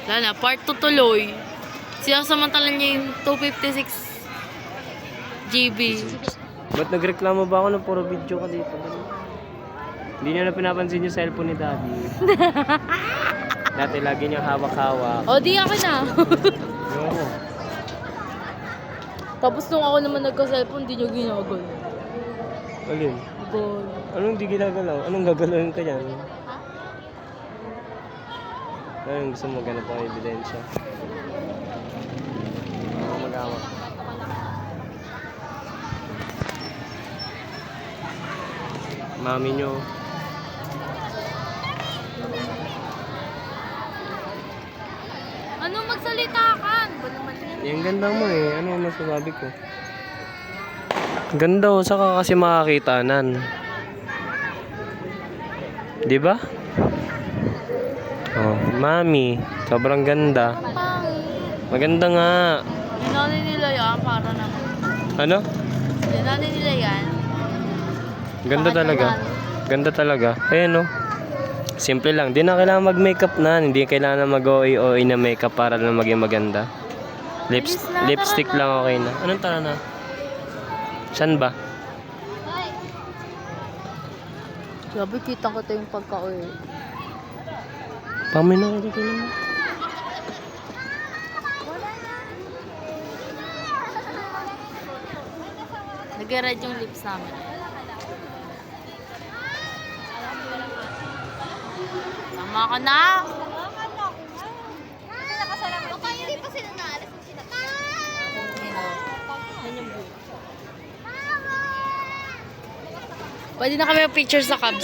Wala na, part 2 tuloy. Sinasamantala niya yung 256 GB. Ba't nagreklamo ba ako na puro video ka dito? Hindi niya na pinapansin yung cellphone ni Daddy. Dati lagi niyang hawak-hawak. O, di akin na. Oo. Tapos nung ako naman nagka-cellphone, di nyo ginagalaw. Alin? Gol. Anong di ginagalaw? Anong gagalawin ka niyan? Anong gusto mo ganap ang ebidensya? Mag-awak. Mami nyo. Ano magsalita ka? Ano ba naman yan? Yung ganda mo eh. Ano ang masasabi ko? Ganda oh. Saka kasi makakitanan. Di ba? Oh, mami. Sobrang ganda. Maganda nga. Dinali nila yan para naman. Ano? Dinali nila yan. Ganda talaga. Ganda talaga. Ayan oh. Simple lang. Di na kailangan mag-makeup na. Hindi kailangan mag-OA na makeup para lang maging maganda. Lipstick lang okay na. Anong tara na? Saan ba? Grabe, kitang kita yung pagka-oil. Pamay na dito naman. Nag-red yung lips namin. Tama ka na! Hindi pa sila naalis ng Pwede na kami picture sa Cubs.